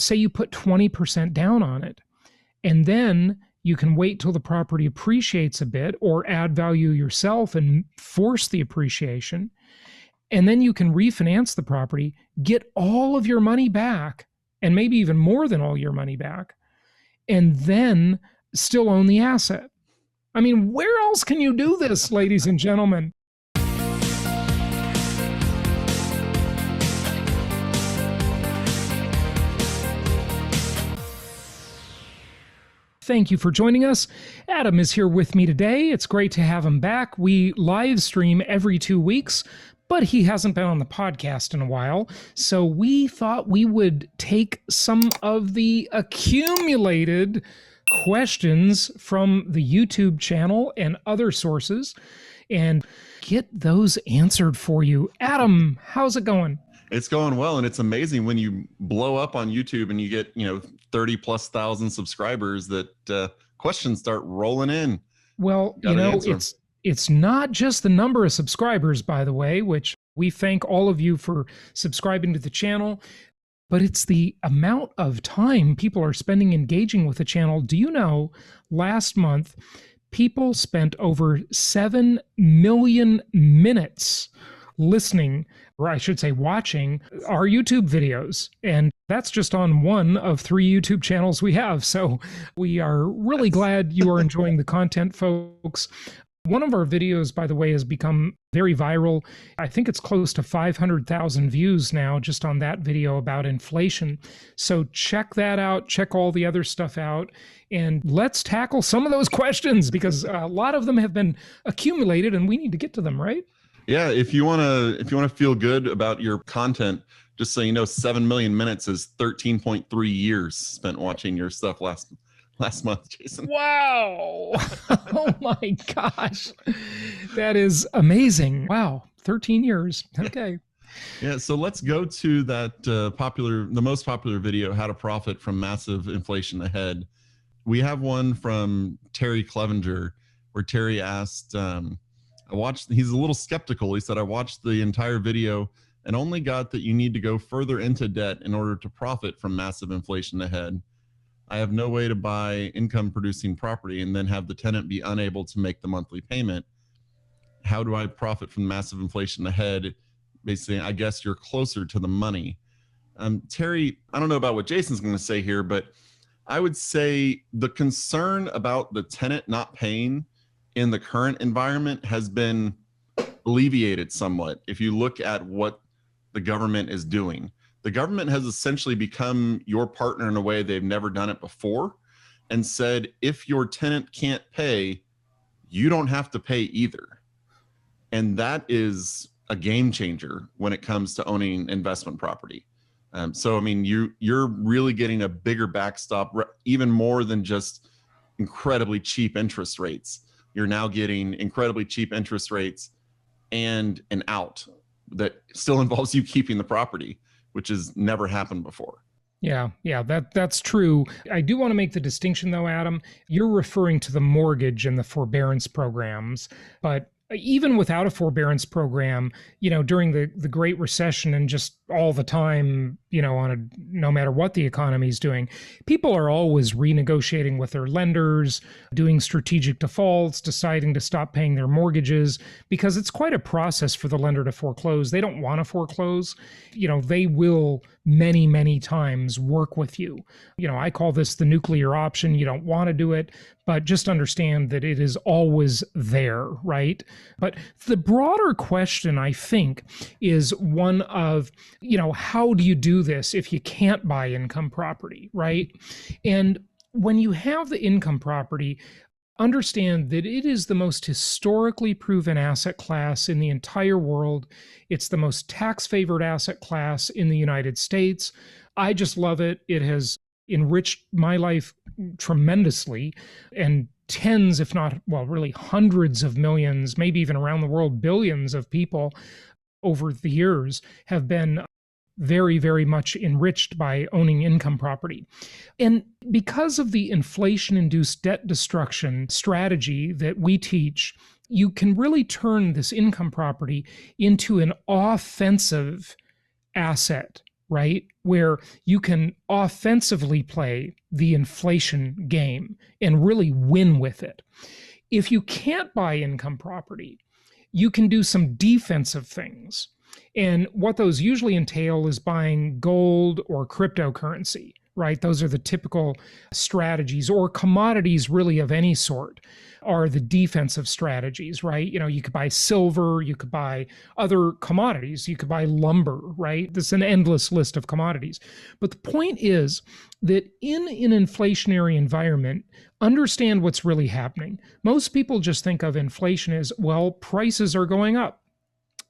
say you put 20% down on it, and then you can wait till the property appreciates a bit or add value yourself and force the appreciation. And then you can refinance the property, get all of your money back, and maybe even more than all your money back, and then still own the asset. I mean, where else can you do this, ladies and gentlemen? Thank you for joining us. Adam is here with me today. It's great to have him back. We live stream every 2 weeks, but he hasn't been on the podcast in a while. So we thought we would take some of the accumulated questions from the YouTube channel and other sources and get those answered for you. Adam, how's it going? It's going well, and it's amazing when you blow up on YouTube and you get 30,000+ subscribers that questions start rolling in. Well, it's not just the number of subscribers, by the way, which we thank all of you for subscribing to the channel, but it's the amount of time people are spending engaging with the channel. Do you know, last month, people spent over 7 million minutes listening, or I should say watching, our YouTube videos. And that's just on one of 3 YouTube channels we have. So we are really glad you are enjoying the content, folks. One of our videos, by the way, has become very viral. I think it's close to 500,000 views now just on that video about inflation. So check that out. Check all the other stuff out. And let's tackle some of those questions because a lot of them have been accumulated and we need to get to them, right? Yeah, if you want to feel good about your content, just so you know, 7 million minutes is 13.3 years spent watching your stuff last month, Jason. Wow. Oh my gosh. That is amazing. Wow. 13 years. Okay. Yeah, so let's go to that the most popular video, How to Profit from Massive Inflation Ahead. We have one from Terry Clevenger where Terry asked, he's a little skeptical. He said, I watched the entire video and only got that you need to go further into debt in order to profit from massive inflation ahead. I have no way to buy income producing property and then have the tenant be unable to make the monthly payment. How do I profit from massive inflation ahead? Basically, I guess you're closer to the money. Terry, I don't know about what Jason's going to say here, but I would say the concern about the tenant not paying in the current environment has been alleviated somewhat. If you look at what the government is doing, the government has essentially become your partner in a way they've never done it before and said, if your tenant can't pay, you don't have to pay either. And that is a game changer when it comes to owning investment property. So, I mean, you're really getting a bigger backstop, even more than just incredibly cheap interest rates. You're now getting incredibly cheap interest rates and an out that still involves you keeping the property, which has never happened before. Yeah, that's true. I do want to make the distinction though, Adam. You're referring to the mortgage and the forbearance programs, but even without a forbearance program, during the Great Recession and just all the time, no matter what the economy is doing, people are always renegotiating with their lenders, doing strategic defaults, deciding to stop paying their mortgages, because it's quite a process for the lender to foreclose. They don't want to foreclose. They will many, many times work with you. I call this the nuclear option. You don't want to do it, but just understand that it is always there, right? But the broader question, I think, is one of, how do you do this if you can't buy income property, right? And when you have the income property, understand that it is the most historically proven asset class in the entire world. It's the most tax-favored asset class in the United States. I just love it. It has enriched my life tremendously, and tens, if not, really hundreds of millions, maybe even around the world, billions of people over the years have been very, very much enriched by owning income property. And because of the inflation-induced debt destruction strategy that we teach, you can really turn this income property into an offensive asset, right? Where you can offensively play the inflation game and really win with it. If you can't buy income property, you can do some defensive things. And what those usually entail is buying gold or cryptocurrency, right? Those are the typical strategies, or commodities really of any sort are the defensive strategies, right? You could buy silver, you could buy other commodities, you could buy lumber, right? There's an endless list of commodities. But the point is that in an inflationary environment, understand what's really happening. Most people just think of inflation as, well, prices are going up.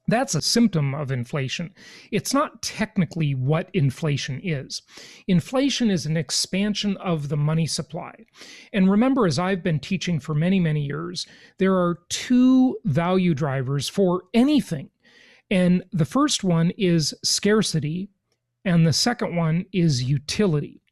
That's a symptom of inflation. It's not technically what inflation is. Inflation is an expansion of the money supply. And remember, as I've been teaching for many, many years, there are two value drivers for anything. And the first one is scarcity, and the second one is utility.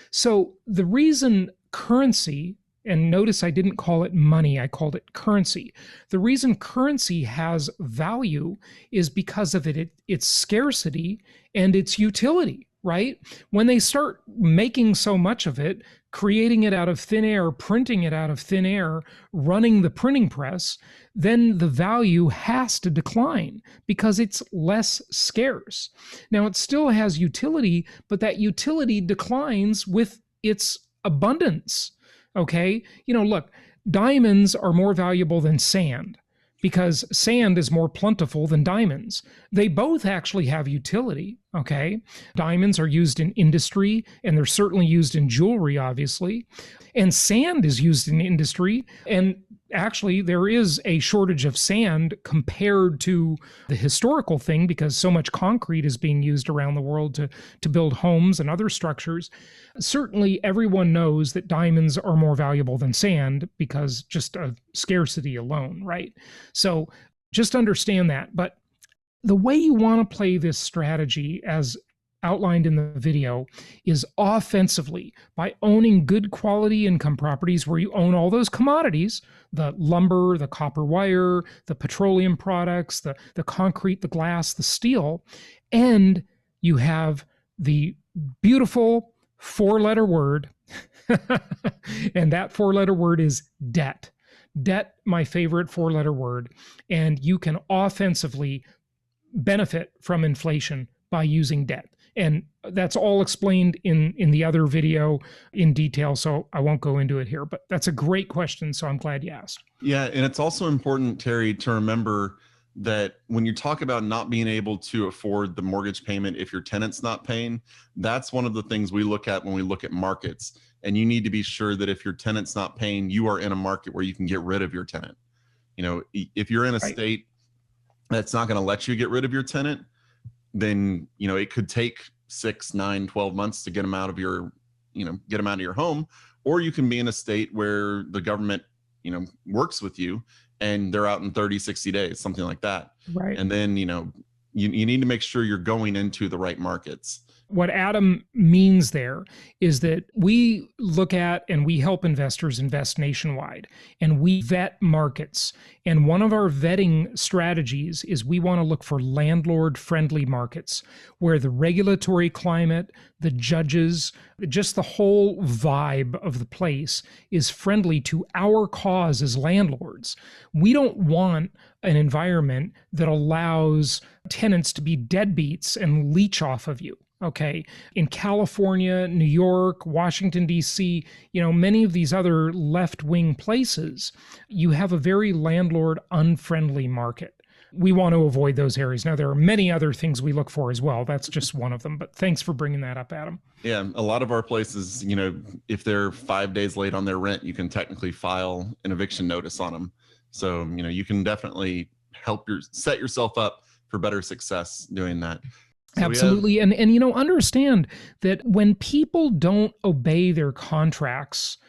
So the reason currency, and notice I didn't call it money, I called it currency. The reason currency has value is because of its scarcity and its utility, right? When they start making so much of it, creating it out of thin air, printing it out of thin air, running the printing press, then the value has to decline because it's less scarce. Now, it still has utility, but that utility declines with its abundance. Okay, look, diamonds are more valuable than sand because sand is more plentiful than diamonds. They both actually have utility, okay? Diamonds are used in industry, and they're certainly used in jewelry, obviously. And sand is used in industry, and actually there is a shortage of sand compared to the historical thing because so much concrete is being used around the world to build homes and other structures. Certainly everyone knows that diamonds are more valuable than sand because just of scarcity alone, right? So just understand that. But the way you want to play this strategy, as outlined in the video, is offensively by owning good quality income properties where you own all those commodities, the lumber, the copper wire, the petroleum products, the concrete, the glass, the steel, and you have the beautiful four-letter word, and that four-letter word is debt. Debt, my favorite four-letter word, and you can offensively benefit from inflation by using debt. And that's all explained in the other video in detail, so I won't go into it here. But that's a great question, so I'm glad you asked. Yeah, and it's also important, Terry, to remember that when you talk about not being able to afford the mortgage payment if your tenant's not paying, that's one of the things we look at when we look at markets. And you need to be sure that if your tenant's not paying, you are in a market where you can get rid of your tenant. If you're in a state that's not going to let you get rid of your tenant, then it could take 6, 9, 12 months to get them out of your home. Or you can be in a state where the government works with you and they're out in 30, 60 days, something like that. Right. And then you need to make sure you're going into the right markets. What Adam means there is that we look at and we help investors invest nationwide, and we vet markets. And one of our vetting strategies is we want to look for landlord-friendly markets where the regulatory climate, the judges, just the whole vibe of the place is friendly to our cause as landlords. We don't want an environment that allows tenants to be deadbeats and leech off of you. Okay, in California, New York, Washington, D.C., many of these other left-wing places, you have a very landlord-unfriendly market. We want to avoid those areas. Now, there are many other things we look for as well. That's just one of them. But thanks for bringing that up, Adam. Yeah, a lot of our places, if they're 5 days late on their rent, you can technically file an eviction notice on them. So, you can definitely set yourself up for better success doing that. So absolutely. And understand that when people don't obey their contracts,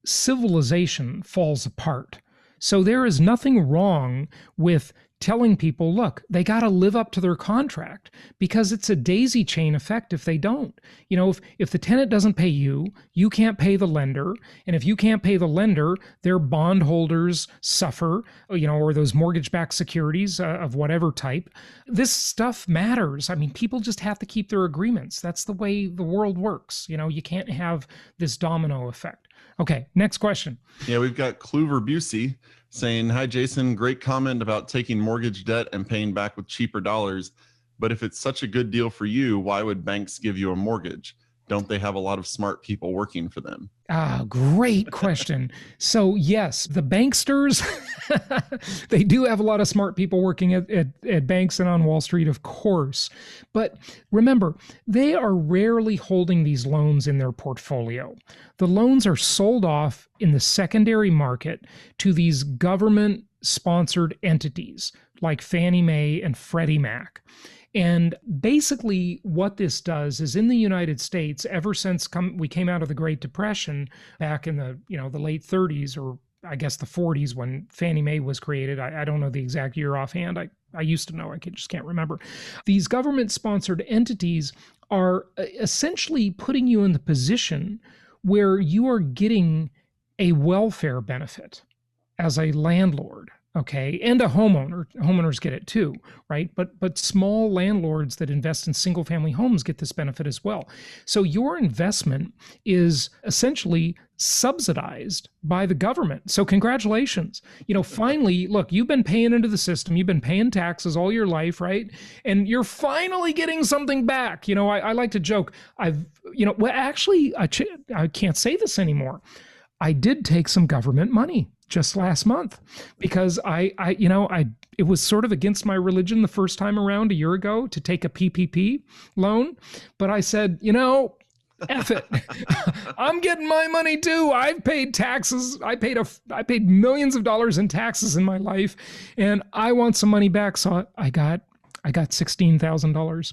civilization falls apart. So there is nothing wrong with telling people, look, they got to live up to their contract, because it's a daisy chain effect if they don't. If the tenant doesn't pay you, you can't pay the lender. And if you can't pay the lender, their bondholders suffer, or those mortgage-backed securities of whatever type. This stuff matters. I mean, people just have to keep their agreements. That's the way the world works. You can't have this domino effect. Okay, next question. Yeah, we've got Kluver Busey saying, hi, Jason, great comment about taking mortgage debt and paying back with cheaper dollars. But if it's such a good deal for you, why would banks give you a mortgage? Don't they have a lot of smart people working for them? Great question. So yes, the banksters, they do have a lot of smart people working at banks and on Wall Street, of course. But remember, they are rarely holding these loans in their portfolio. The loans are sold off in the secondary market to these government-sponsored entities like Fannie Mae and Freddie Mac. And basically what this does is, in the United States, ever since we came out of the Great Depression back in the late 30s, or I guess the 40s, when Fannie Mae was created. I don't know the exact year offhand. I used to know. I just can't remember. These government-sponsored entities are essentially putting you in the position where you are getting a welfare benefit as a landlord. Okay, and a homeowner. Homeowners get it too, right? But small landlords that invest in single-family homes get this benefit as well. So your investment is essentially subsidized by the government. So congratulations. Finally, look, you've been paying into the system. You've been paying taxes all your life, right? And you're finally getting something back. I like to joke. Actually, I can't say this anymore. I did take some government money just last month, because it was sort of against my religion the first time around a year ago to take a PPP loan, but I said, F it. I'm getting my money too. I've paid taxes. I paid millions of dollars in taxes in my life, and I want some money back. So I got $16,000.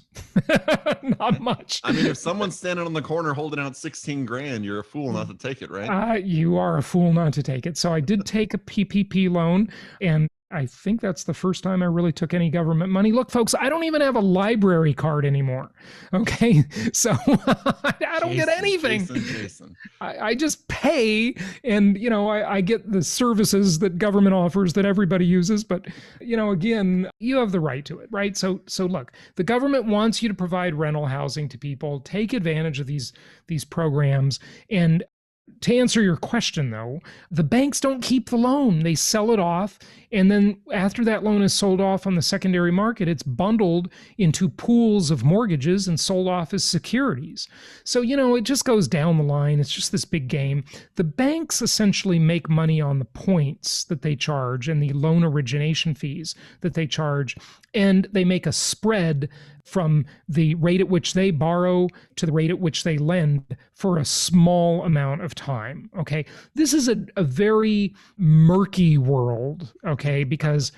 Not much. I mean, if someone's standing on the corner holding out 16 grand, you're a fool not to take it, right? You are a fool not to take it. So I did take a PPP loan, and I think that's the first time I really took any government money. Look, folks, I don't even have a library card anymore. Okay. So I don't get anything. Jason. I just pay, and, I get the services that government offers that everybody uses. But, again, you have the right to it, right? So look, the government wants you to provide rental housing to people. Take advantage of these programs. And to answer your question, though, the banks don't keep the loan. They sell it off. And then after that loan is sold off on the secondary market, it's bundled into pools of mortgages and sold off as securities. So, it just goes down the line. It's just this big game. The banks essentially make money on the points that they charge and the loan origination fees that they charge. And they make a spread from the rate at which they borrow to the rate at which they lend for a small amount of time. Okay. This is a very murky world. Okay. Because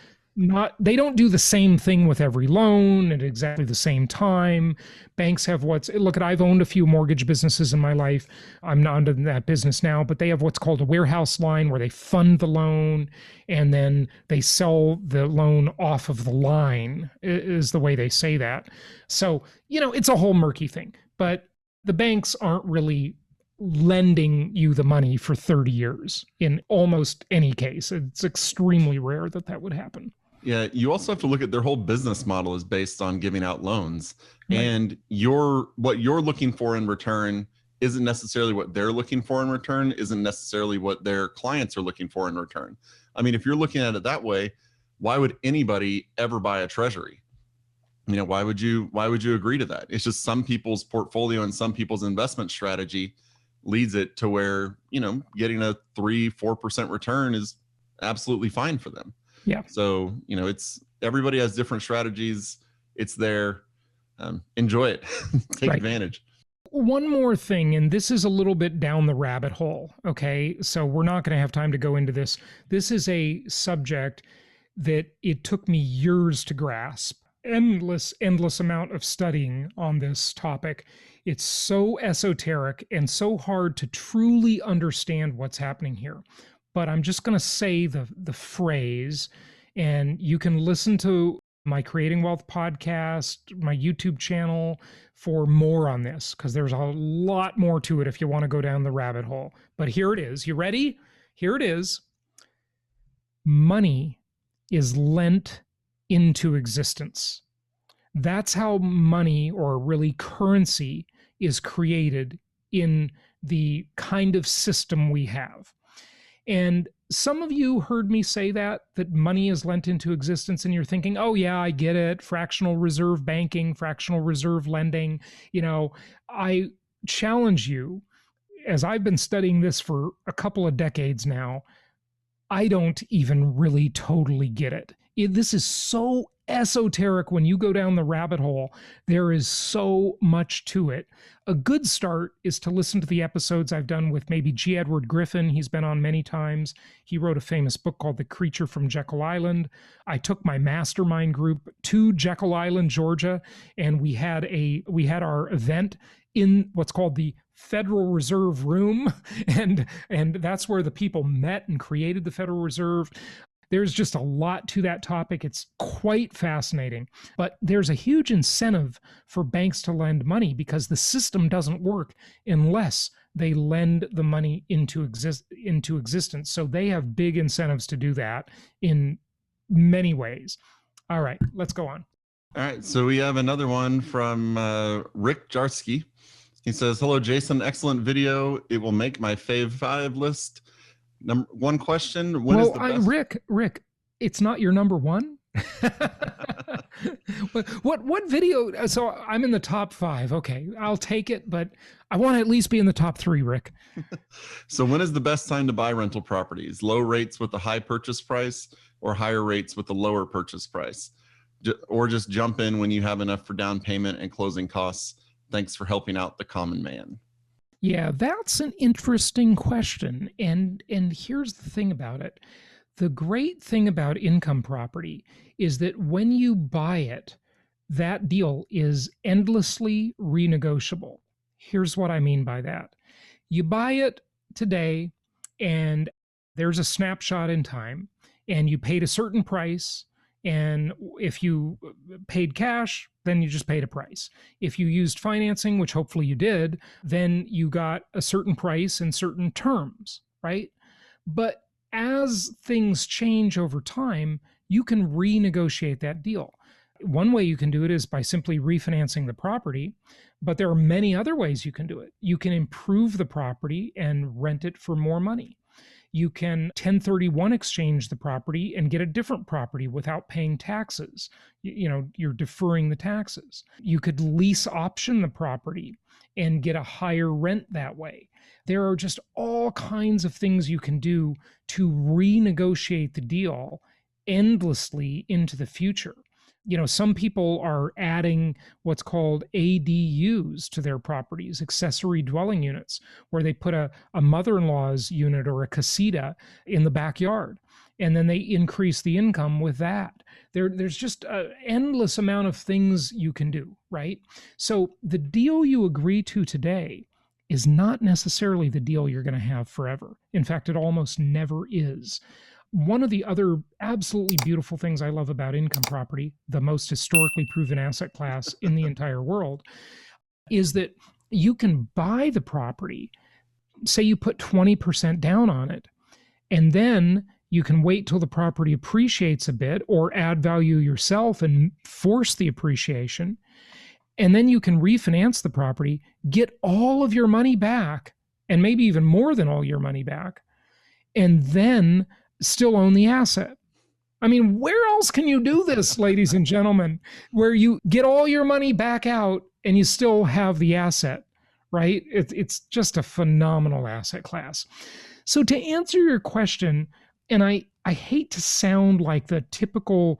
they don't do the same thing with every loan at exactly the same time. Banks have I've owned a few mortgage businesses in my life. I'm not in that business now, but they have what's called a warehouse line, where they fund the loan and then they sell the loan off of the line, is the way they say that. So, it's a whole murky thing, but the banks aren't really lending you the money for 30 years in almost any case. It's extremely rare that would happen. Yeah, you also have to look at their whole business model is based on giving out loans. Right. And what you're looking for in return isn't necessarily what they're looking for in return, isn't necessarily what their clients are looking for in return. I mean, if you're looking at it that way, why would anybody ever buy a treasury? Why would you agree to that? It's just some people's portfolio and some people's investment strategy leads it to where, getting a 3-4% return is absolutely fine for them. Yeah. So, it's everybody has different strategies. It's there. Enjoy it. Take advantage. One more thing, and this is a little bit down the rabbit hole. Okay. So we're not going to have time to go into this. This is a subject that it took me years to grasp. Endless amount of studying on this topic. It's so esoteric and so hard to truly understand what's happening here. But I'm just going to say the phrase, And you can listen to my Creating Wealth podcast, my YouTube channel for more on this, because there's a lot more to it if you want to go down the rabbit hole. But here it is. You ready? Here it is. Money is lent into existence. That's how money, or really currency, is created in the kind of system we have. And some of you heard me say that money is lent into existence, and you're thinking, oh yeah, I get it. Fractional reserve banking, fractional reserve lending. I challenge you, as I've been studying this for a couple of decades now, I don't even really totally get it. This is so esoteric when you go down the rabbit hole. There is so much to it. A good start is to listen to the episodes I've done with maybe G. Edward Griffin. He's been on many times. He wrote a famous book called The Creature from Jekyll Island. I took my mastermind group to Jekyll Island, Georgia, and we had our event in what's called the Federal Reserve Room, and that's where the people met and created the Federal Reserve. There's just a lot to that topic. It's quite fascinating. But there's a huge incentive for banks to lend money, because the system doesn't work unless they lend the money into existence. So they have big incentives to do that in many ways. All right, let's go on. All right, so we have another one from Rick Jarsky. He says, hello, Jason. Excellent video. It will make my fave 5 list. One question. When is the best? Rick, it's not your number one. what video? So I'm in the top 5. Okay, I'll take it, but I want to at least be in the top 3, Rick. So when is the best time to buy rental properties? Low rates with a high purchase price, or higher rates with a lower purchase price? Or just jump in when you have enough for down payment and closing costs? Thanks for helping out the common man. Yeah, that's an interesting question. And here's the thing about it. The great thing about income property is that when you buy it, that deal is endlessly renegotiable. Here's what I mean by that. You buy it today, and there's a snapshot in time, and you paid a certain price. And if you paid cash, then you just paid a price. If you used financing, which hopefully you did, then you got a certain price and certain terms, right? But as things change over time, you can renegotiate that deal. One way you can do it is by simply refinancing the property, but there are many other ways you can do it. You can improve the property and rent it for more money. You can 1031 exchange the property and get a different property without paying taxes. You're deferring the taxes. You could lease option the property and get a higher rent that way. There are just all kinds of things you can do to renegotiate the deal endlessly into the future. Some people are adding what's called ADUs to their properties, accessory dwelling units, where they put a mother-in-law's unit or a casita in the backyard, and then they increase the income with that. There's just an endless amount of things you can do, right? So the deal you agree to today is not necessarily the deal you're going to have forever. In fact, it almost never is. One of the other absolutely beautiful things I love about income property, the most historically proven asset class in the entire world, is that you can buy the property. Say you put 20% down on it, and then you can wait till the property appreciates a bit, or add value yourself and force the appreciation. And then you can refinance the property, get all of your money back, and maybe even more than all your money back, and then still own the asset. I mean, where else can you do this, ladies and gentlemen, where you get all your money back out and you still have the asset, right? It's just a phenomenal asset class. So to answer your question, and I hate to sound like the typical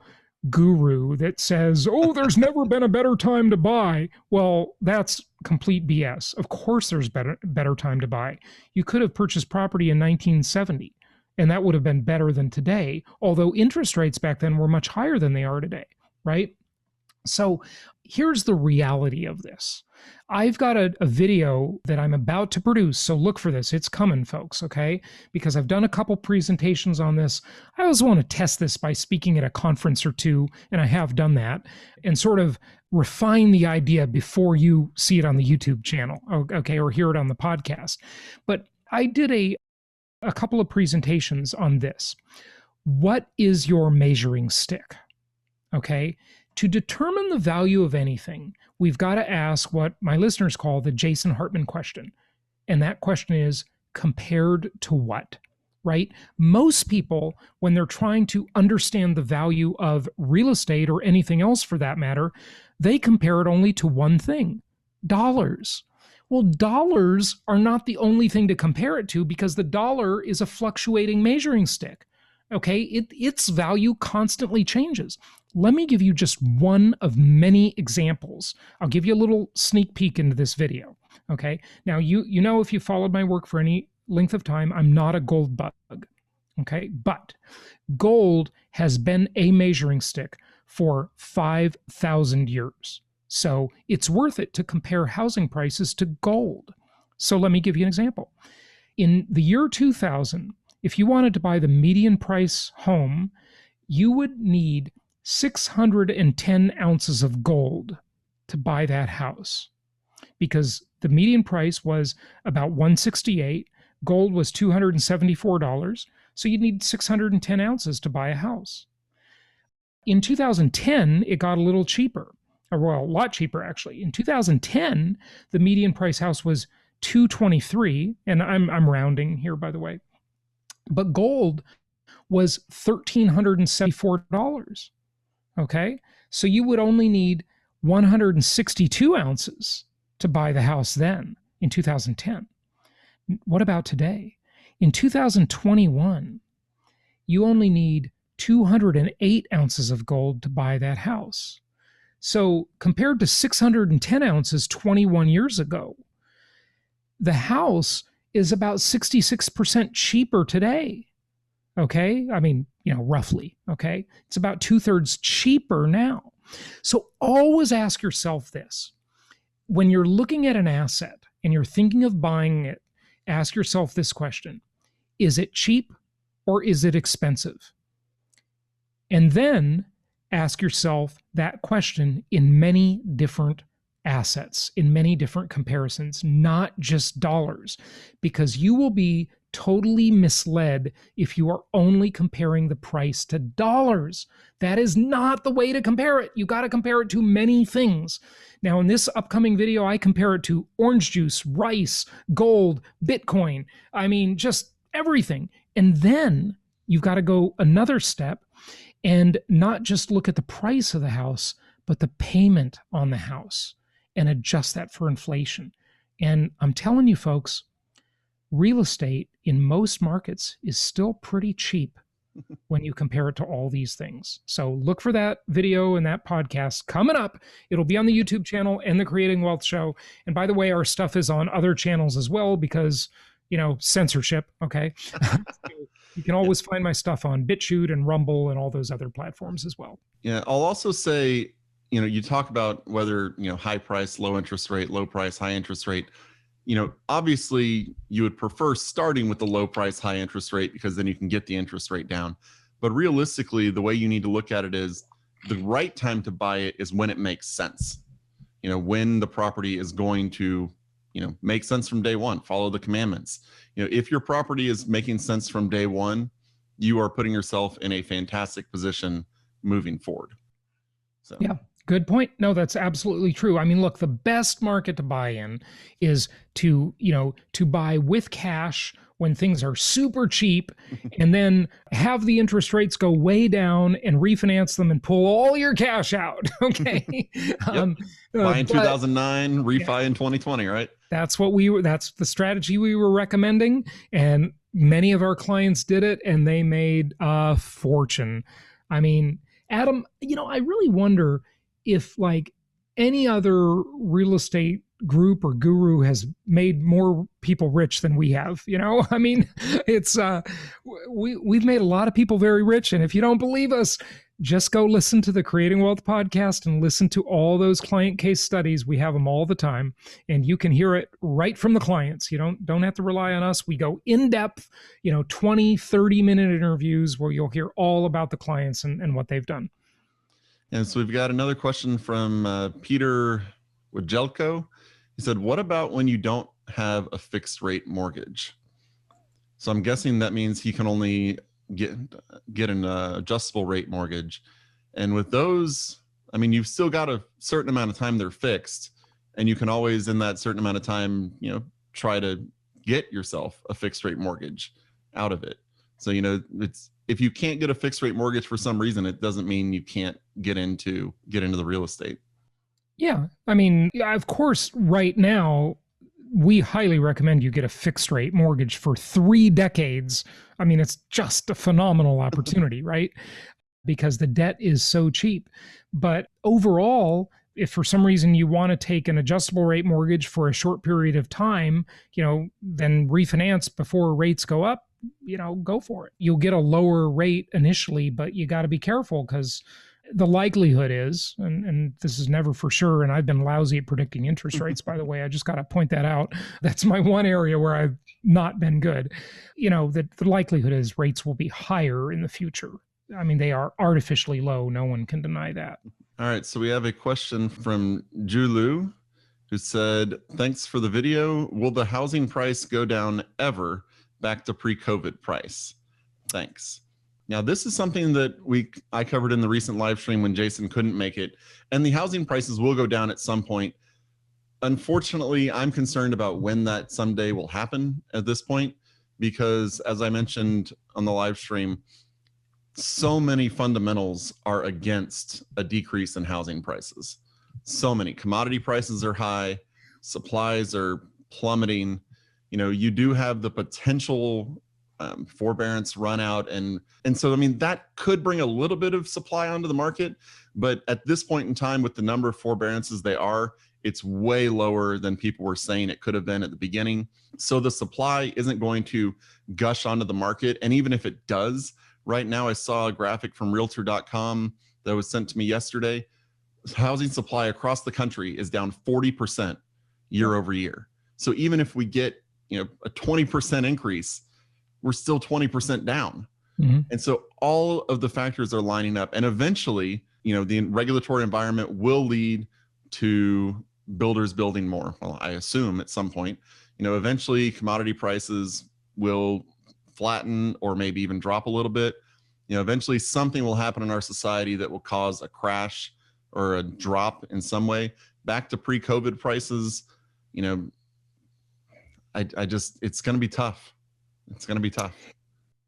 guru that says, oh, there's never been a better time to buy. Well, that's complete BS. Of course there's better time to buy. You could have purchased property in 1970. And that would have been better than today, although interest rates back then were much higher than they are today, right? So here's the reality of this. I've got a video that I'm about to produce, so look for this. It's coming, folks, okay? Because I've done a couple presentations on this. I always want to test this by speaking at a conference or two, and I have done that, and sort of refine the idea before you see it on the YouTube channel, okay, or hear it on the podcast. But I did a couple of presentations on this. What is your measuring stick? Okay? To determine the value of anything, we've got to ask what my listeners call the Jason Hartman question. And that question is, compared to what? Right? Most people, when they're trying to understand the value of real estate or anything else for that matter, they compare it only to one thing, dollars. Well, dollars are not the only thing to compare it to, because the dollar is a fluctuating measuring stick. Okay, its value constantly changes. Let me give you just one of many examples. I'll give you a little sneak peek into this video. Okay, now you know, if you followed my work for any length of time, I'm not a gold bug. Okay, but gold has been a measuring stick for 5,000 years. So it's worth it to compare housing prices to gold. So let me give you an example. In the year 2000, if you wanted to buy the median price home, you would need 610 ounces of gold to buy that house, because the median price was about $168. Gold was $274. So you'd need 610 ounces to buy a house. In 2010, it got a little cheaper, or well, a lot cheaper actually. In 2010, the median price house was $223, and I'm rounding here, by the way. But gold was $1,374. Okay, so you would only need 162 ounces to buy the house then in 2010. What about today? In 2021, you only need 208 ounces of gold to buy that house. So compared to 610 ounces 21 years ago, the house is about 66% cheaper today. Okay, I mean, roughly. Okay, it's about 2/3 cheaper now. So always ask yourself this: when you're looking at an asset and you're thinking of buying it, ask yourself this question: is it cheap or is it expensive? And then ask yourself that question in many different assets, in many different comparisons, not just dollars, because you will be totally misled if you are only comparing the price to dollars. That is not the way to compare it. You got to compare it to many things. Now, in this upcoming video, I compare it to orange juice, rice, gold, Bitcoin. I mean, just everything. And then you've got to go another step and not just look at the price of the house, but the payment on the house, and adjust that for inflation. And I'm telling you, folks, real estate in most markets is still pretty cheap when you compare it to all these things. So look for that video and that podcast coming up. It'll be on the YouTube channel and the Creating Wealth Show. And by the way, our stuff is on other channels as well, because, censorship, okay? You can always find my stuff on BitChute and Rumble and all those other platforms as well. Yeah, I'll also say, you talk about whether, high price, low interest rate, low price, high interest rate. Obviously you would prefer starting with the low price, high interest rate, because then you can get the interest rate down. But realistically, the way you need to look at it is the right time to buy it is when it makes sense. When the property is going to, make sense from day one, follow the commandments. If your property is making sense from day one, you are putting yourself in a fantastic position moving forward. So. Yeah. Good point. No, that's absolutely true. I mean, look, the best market to buy in is to buy with cash when things are super cheap, and then have the interest rates go way down and refinance them and pull all your cash out. Okay. Buy in 2009, refi in 2020, right? That's the strategy we were recommending. And many of our clients did it, and they made a fortune. I mean, Adam, I really wonder if like any other real estate group or guru has made more people rich than we have. I mean, it's we've made a lot of people very rich, and if you don't believe us, Just go listen to the Creating Wealth podcast and listen to all those client case studies. We have them all the time, and you can hear it right from the clients. You don't have to rely on us. We go in depth, 20, 30-minute interviews where you'll hear all about the clients and what they've done. And so we've got another question from Peter Wajelko. He said, what about when you don't have a fixed rate mortgage? So I'm guessing that means he can only get an adjustable rate mortgage. And with those, I mean, you've still got a certain amount of time they're fixed, and you can always in that certain amount of time, try to get yourself a fixed rate mortgage out of it. So, it's, if you can't get a fixed rate mortgage for some reason, it doesn't mean you can't get into the real estate. Yeah. I mean, of course, right now, we highly recommend you get a fixed rate mortgage for 3 decades. I mean, it's just a phenomenal opportunity, right? Because the debt is so cheap. But overall, if for some reason you want to take an adjustable rate mortgage for a short period of time, then refinance before rates go up, go for it. You'll get a lower rate initially, but you got to be careful because the likelihood is, and this is never for sure, and I've been lousy at predicting interest rates, by the way, I just got to point that out. That's my one area where I've not been good. That the likelihood is rates will be higher in the future. I mean, they are artificially low. No one can deny that. All right. So we have a question from Julu who said, thanks for the video. Will the housing price go down ever back to pre-COVID price? Thanks. Now, this is something that I covered in the recent live stream when Jason couldn't make it, and the housing prices will go down at some point. Unfortunately, I'm concerned about when that someday will happen at this point, because as I mentioned on the live stream, so many fundamentals are against a decrease in housing prices. So many commodity prices are high, supplies are plummeting. You do have the potential forbearance run out. And so, I mean, that could bring a little bit of supply onto the market. But at this point in time, with the number of forbearances it's way lower than people were saying it could have been at the beginning. So the supply isn't going to gush onto the market. And even if it does, right now I saw a graphic from realtor.com that was sent to me yesterday. Housing supply across the country is down 40% year over year. So even if we get, a 20% increase, we're still 20% down. Mm-hmm. And so all of the factors are lining up. And eventually, the regulatory environment will lead to builders building more. Well, I assume at some point, eventually commodity prices will flatten or maybe even drop a little bit. Eventually something will happen in our society that will cause a crash or a drop in some way back to pre-COVID prices. It's going to be tough. It's going to be tough.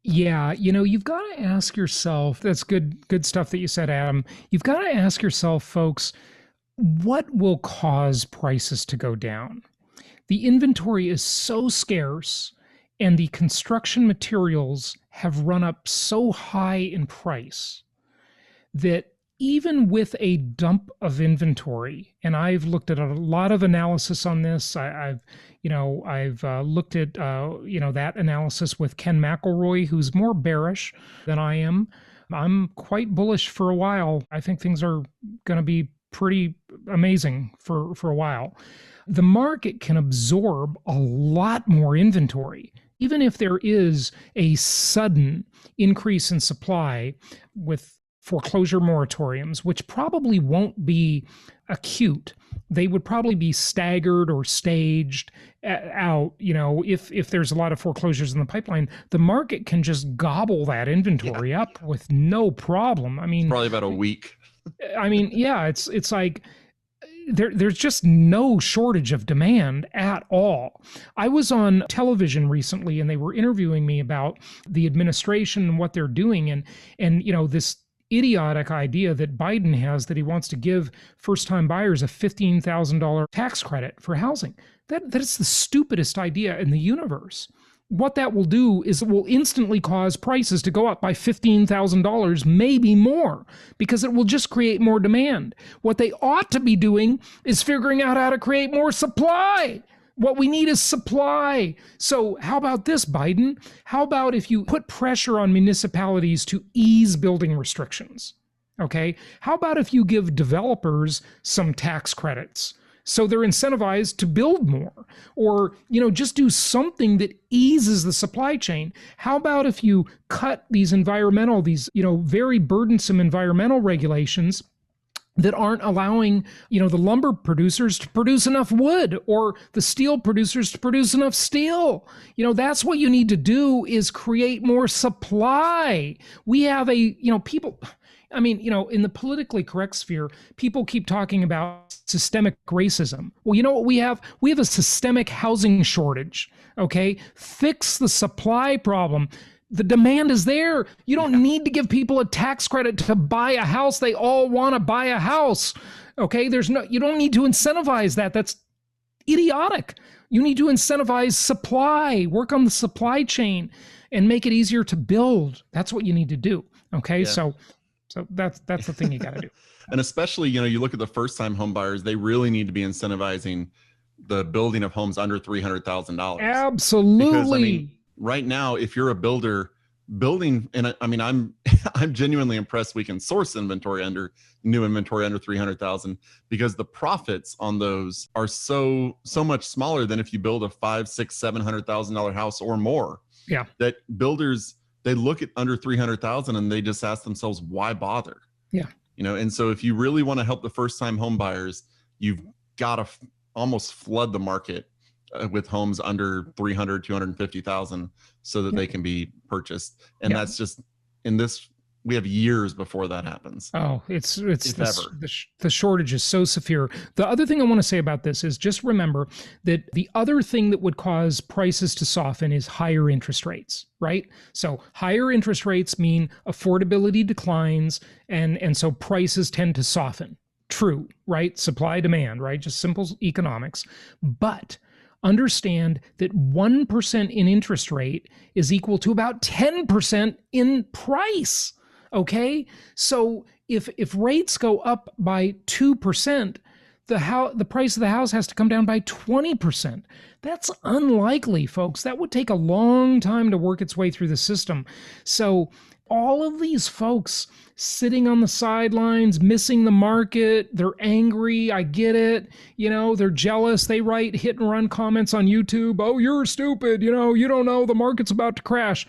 Yeah. You've got to ask yourself, that's good stuff that you said, Adam. You've got to ask yourself, folks, what will cause prices to go down? The inventory is so scarce and the construction materials have run up so high in price that even with a dump of inventory, and I've looked at a lot of analysis on this. I've looked at that analysis with Ken McElroy, who's more bearish than I am. I'm quite bullish for a while. I think things are going to be pretty amazing for a while. The market can absorb a lot more inventory. Even if there is a sudden increase in supply with foreclosure moratoriums, which probably won't be acute, they would probably be staggered or staged out. If there's a lot of foreclosures in the pipeline, the market can just gobble that inventory up with no problem. I mean, probably about a week. I mean, yeah, it's like there's just no shortage of demand at all. I was on television recently and they were interviewing me about the administration and what they're doing, and this idiotic idea that Biden has that he wants to give first-time buyers a $15,000 tax credit for housing. That is the stupidest idea in the universe. What that will do is it will instantly cause prices to go up by $15,000, maybe more, because it will just create more demand. What they ought to be doing is figuring out how to create more supply. What we need is supply. So how about this, Biden? How about if you put pressure on municipalities to ease building restrictions? Okay. How about if you give developers some tax credits? So they're incentivized to build more, or, just do something that eases the supply chain. How about if you cut these very burdensome environmental regulations that aren't allowing, the lumber producers to produce enough wood, or the steel producers to produce enough steel? That's what you need to do, is create more supply. We have people, in the politically correct sphere, people keep talking about systemic racism. Well, you know what we have? We have a systemic housing shortage. Okay. Fix the supply problem. The demand is there. You don't need to give people a tax credit to buy a house. They all want to buy a house. Okay. You don't need to incentivize that. That's idiotic. You need to incentivize supply, work on the supply chain, and make it easier to build. That's what you need to do. Okay. Yeah. So that's the thing you got to do. And especially, you look at the first time home buyers, they really need to be incentivizing the building of homes under $300,000. Absolutely. Because, right now, if you're a builder building, and I'm genuinely impressed we can source new inventory under 300,000, because the profits on those are so much smaller than if you build a $500,000, $600,000, $700,000 house or more. Yeah. That builders, they look at under 300,000 and they just ask themselves, why bother? Yeah. And so if you really want to help the first time home buyers, you've got to almost flood the market with homes under 300, 250,000 so that they can be purchased. And that's just we have years before that happens. Oh, the shortage is so severe. The other thing I want to say about this is just remember that the other thing that would cause prices to soften is higher interest rates, right? So higher interest rates mean affordability declines, and so prices tend to soften. True, right? Supply demand, right? Just simple economics. But understand that 1% in interest rate is equal to about 10% in price. Okay, so if rates go up by 2%, the price of the house has to come down by 20%. That's unlikely, folks. That would take a long time to work its way through the system. So all of these folks sitting on the sidelines, missing the market, they're angry. I get it. They're jealous. They write hit and run comments on YouTube. Oh, you're stupid. You don't know the market's about to crash.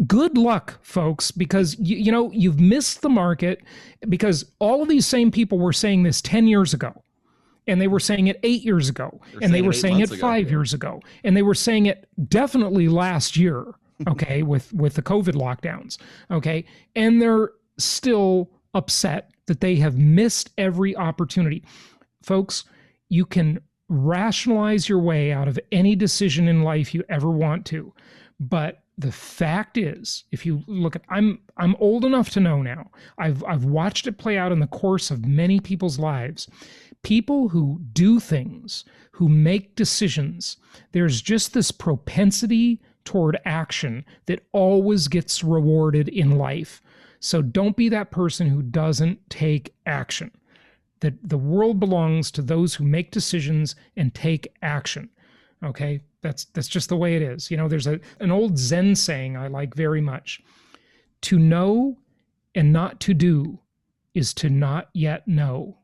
Good luck, folks, because you've missed the market, because all of these same people were saying this 10 years ago. And they were saying it 8 years ago. And they were saying it 5 years ago. And they were saying it definitely last year. Okay, with the COVID lockdowns. Okay, and they're still upset that they have missed every opportunity. Folks, you can rationalize your way out of any decision in life you ever want to, but the fact is, if you look at, I'm old enough to know now. I've watched it play out in the course of many people's lives. People who do things, who make decisions, there's just this propensity toward action that always gets rewarded in life. So don't be that person who doesn't take action. That the world belongs to those who make decisions and take action. Okay, that's just the way it is. There's an old Zen saying I like very much. To know and not to do is to not yet know.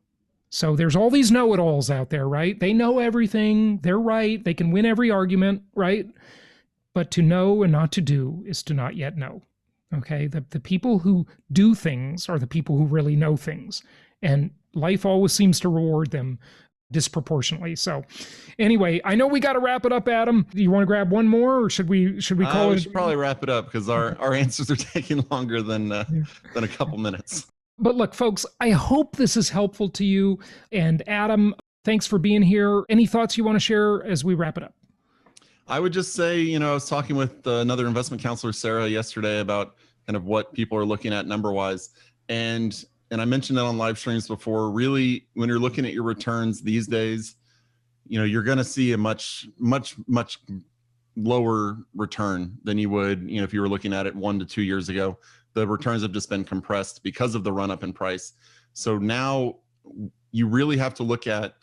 So there's all these know-it-alls out there, right? They know everything. They're right. They can win every argument, right? But to know and not to do is to not yet know. Okay, the people who do things are the people who really know things, and life always seems to reward them disproportionately. So anyway, I know we got to wrap it up, Adam. Do you want to grab one more, or should we call it? We should probably wrap it up, because our answers are taking longer than a couple minutes. But look, folks, I hope this is helpful to you. And Adam, thanks for being here. Any thoughts you want to share as we wrap it up? I would just say, I was talking with another investment counselor, Sarah, yesterday about kind of what people are looking at number-wise. And I mentioned that on live streams before. Really, when you're looking at your returns these days, you're going to see a much, much, much lower return than you would, if you were looking at it 1 to 2 years ago. The returns have just been compressed because of the run-up in price. So now you really have to look at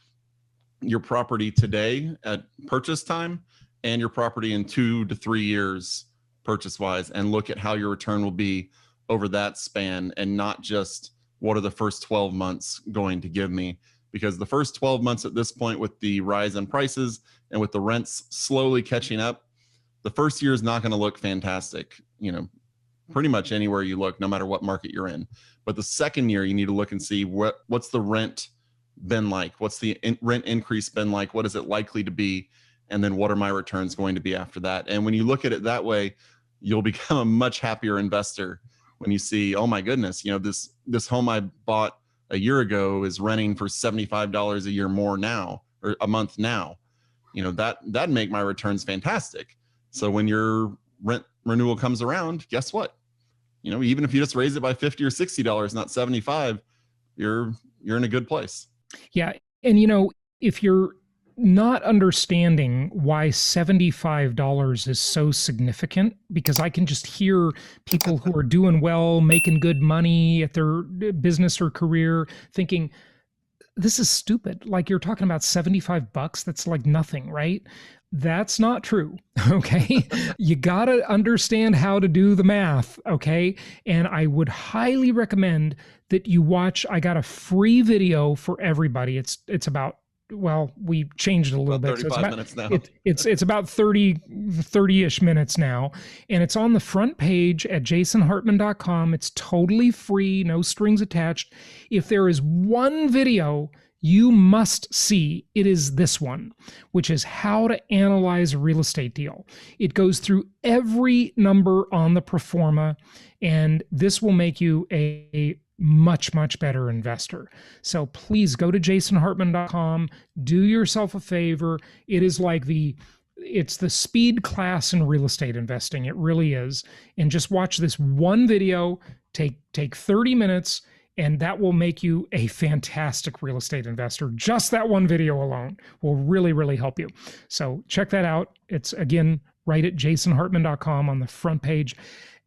your property today at purchase time and your property in 2 to 3 years purchase wise, and look at how your return will be over that span, and not just what are the first 12 months going to give me? Because the first 12 months at this point, with the rise in prices and with the rents slowly catching up, the first year is not going to look fantastic, pretty much anywhere you look, no matter what market you're in. But the second year, you need to look and see what's the rent been like? What's the rent increase been like? What is it likely to be? And then what are my returns going to be after that? And when you look at it that way, you'll become a much happier investor when you see, oh my goodness, this home I bought a year ago is renting for $75 a year more now, or a month now. That'd make my returns fantastic. So when your rent renewal comes around, guess what? Even if you just raise it by $50 or $60, not 75, you're in a good place. Yeah. And if you're not understanding why $75 is so significant, because I can just hear people who are doing well, making good money at their business or career thinking, this is stupid. Like, you're talking about $75. That's like nothing, right? That's not true. Okay. You got to understand how to do the math. Okay. And I would highly recommend that you watch. I got a free video for everybody. It's about, well, we changed it a little bit. 35 so minutes now. It's about 30-ish minutes now. And it's on the front page at jasonhartman.com. It's totally free, no strings attached. If there is one video you must see, it is this one, which is how to analyze a real estate deal. It goes through every number on the pro forma, and this will make you a much, much better investor. So please go to jasonhartman.com, do yourself a favor. It is like it's the speed class in real estate investing. It really is. And just watch this one video, take 30 minutes, and that will make you a fantastic real estate investor. Just that one video alone will really, really help you. So check that out. It's, again, right at jasonhartman.com on the front page.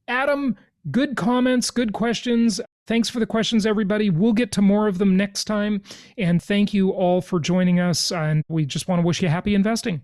Adam, good comments, good questions. Thanks for the questions, everybody. We'll get to more of them next time. And thank you all for joining us. And we just want to wish you happy investing.